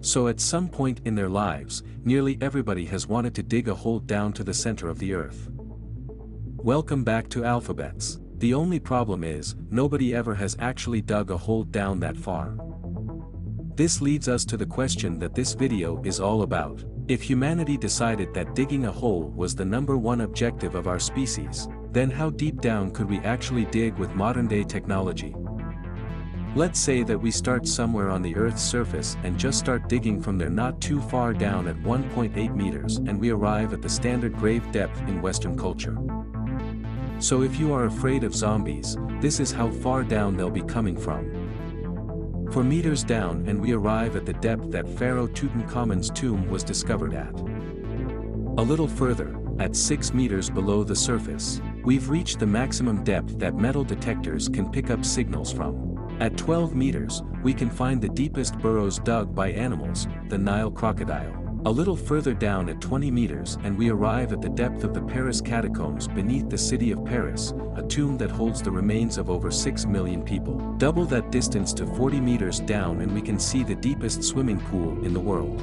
So at some point in their lives, nearly everybody has wanted to dig a hole down to the center of the earth. Welcome back to Alphabets. The only problem is, nobody ever has actually dug a hole down that far. This leads us to the question that this video is all about. If humanity decided that digging a hole was the #1 objective of our species, then how deep down could we actually dig with modern-day technology? Let's say that we start somewhere on the Earth's surface and just start digging from there not too far down at 1.8 meters and we arrive at the standard grave depth in Western culture. So if you are afraid of zombies, this is how far down they'll be coming from. 4 meters down and we arrive at the depth that Pharaoh Tutankhamun's tomb was discovered at. A little further, at 6 meters below the surface, we've reached the maximum depth that metal detectors can pick up signals from. At 12 meters, we can find the deepest burrows dug by animals, the Nile crocodile. A little further down at 20 meters and we arrive at the depth of the Paris catacombs beneath the city of Paris, a tomb that holds the remains of over 6 million people. Double that distance to 40 meters down and we can see the deepest swimming pool in the world.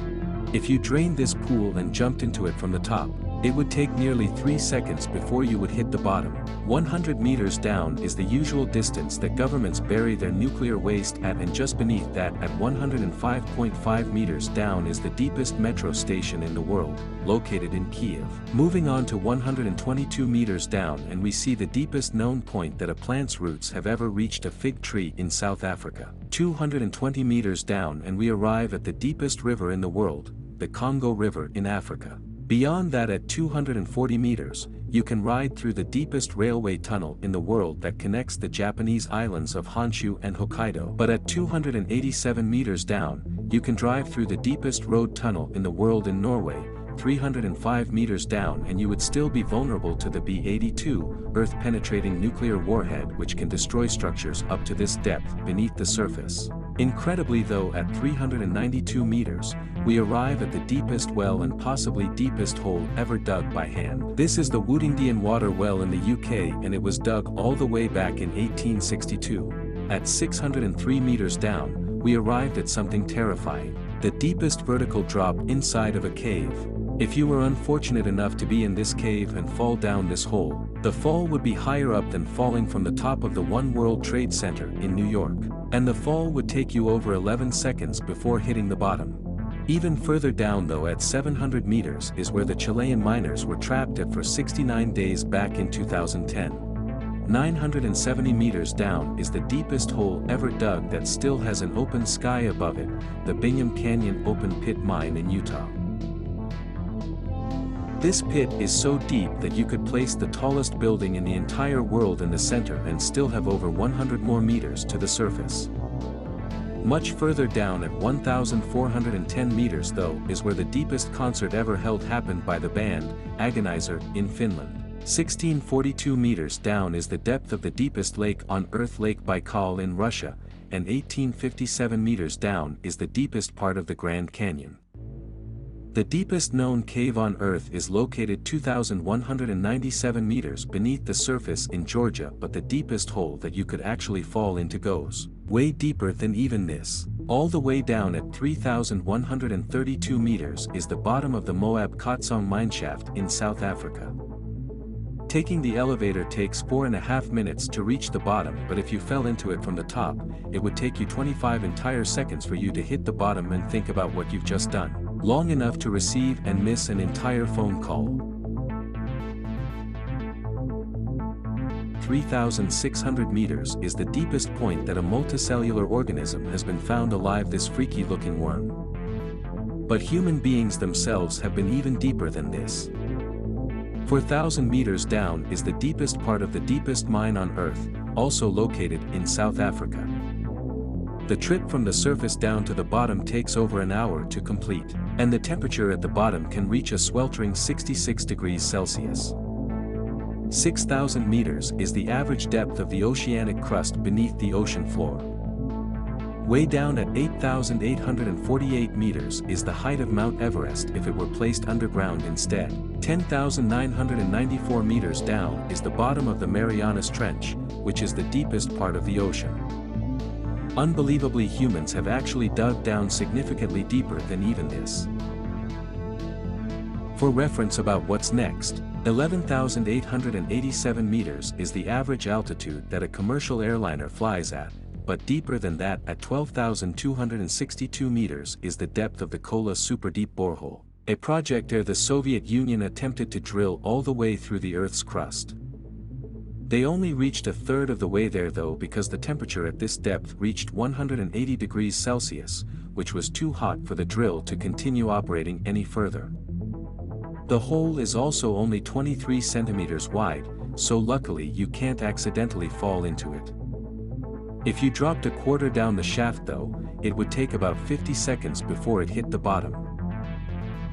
If you drained this pool and jumped into it from the top, it would take nearly 3 seconds before you would hit the bottom. 100 meters down is the usual distance that governments bury their nuclear waste at, and just beneath that at 105.5 meters down is the deepest metro station in the world, located in Kiev. Moving on to 122 meters down and we see the deepest known point that a plant's roots have ever reached, a fig tree in South Africa. 220 meters down and we arrive at the deepest river in the world, the Congo River in Africa. Beyond that at 240 meters, you can ride through the deepest railway tunnel in the world that connects the Japanese islands of Honshu and Hokkaido. But at 287 meters down, you can drive through the deepest road tunnel in the world in Norway, 305 meters down and you would still be vulnerable to the B-82, Earth-penetrating nuclear warhead which can destroy structures up to this depth beneath the surface. Incredibly though, at 392 meters, we arrive at the deepest well and possibly deepest hole ever dug by hand. This is the Woodingdean water well in the UK and it was dug all the way back in 1862. At 603 meters down, we arrived at something terrifying, the deepest vertical drop inside of a cave. If you were unfortunate enough to be in this cave and fall down this hole, the fall would be higher up than falling from the top of the One World Trade Center in New York. And the fall would take you over 11 seconds before hitting the bottom. Even further down though at 700 meters is where the Chilean miners were trapped at for 69 days back in 2010. 970 meters down is the deepest hole ever dug that still has an open sky above it, the Bingham Canyon open pit mine in Utah. This pit is so deep that you could place the tallest building in the entire world in the center and still have over 100 more meters to the surface. Much further down at 1,410 meters though is where the deepest concert ever held happened by the band, Agonizer, in Finland. 1642 meters down is the depth of the deepest lake on Earth, Lake Baikal in Russia, and 1857 meters down is the deepest part of the Grand Canyon. The deepest known cave on Earth is located 2,197 meters beneath the surface in Georgia, but the deepest hole that you could actually fall into goes way deeper than even this. All the way down at 3,132 meters is the bottom of the Moab Khotsong mineshaft in South Africa. Taking the elevator takes 4.5 minutes to reach the bottom, but if you fell into it from the top, it would take you 25 entire seconds for you to hit the bottom and think about what you've just done. Long enough to receive and miss an entire phone call. 3,600 meters is the deepest point that a multicellular organism has been found alive, this freaky-looking worm. But human beings themselves have been even deeper than this. 4,000 meters down is the deepest part of the deepest mine on Earth, also located in South Africa. The trip from the surface down to the bottom takes over an hour to complete, and the temperature at the bottom can reach a sweltering 66 degrees Celsius. 6,000 meters is the average depth of the oceanic crust beneath the ocean floor. Way down at 8,848 meters is the height of Mount Everest if it were placed underground instead. 10,994 meters down is the bottom of the Marianas Trench, which is the deepest part of the ocean. Unbelievably, humans have actually dug down significantly deeper than even this. For reference about what's next, 11,887 meters is the average altitude that a commercial airliner flies at, but deeper than that at 12,262 meters is the depth of the KolaSuperdeepBorehole, a project where the Soviet Union attempted to drill all the way through the Earth's crust. They only reached a third of the way there though, because the temperature at this depth reached 180 degrees Celsius, which was too hot for the drill to continue operating any further. The hole is also only 23 centimeters wide, so luckily you can't accidentally fall into it. If you dropped a quarter down the shaft though, it would take about 50 seconds before it hit the bottom.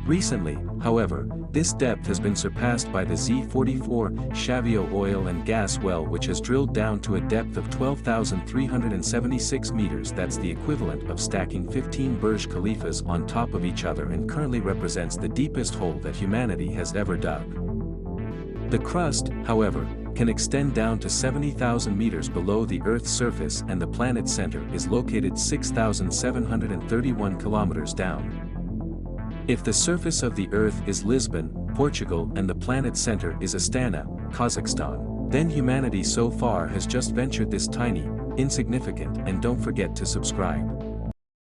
Recently, however, this depth has been surpassed by the Z44 Shavio oil and gas well, which has drilled down to a depth of 12,376 meters. That's the equivalent of stacking 15 Burj Khalifas on top of each other, and currently represents the deepest hole that humanity has ever dug. The crust, however, can extend down to 70,000 meters below the Earth's surface, and the planet's center is located 6,731 kilometers down. If the surface of the Earth is Lisbon, Portugal, and the planet's center is Astana, Kazakhstan, then humanity so far has just ventured this tiny, insignificant, and don't forget to subscribe.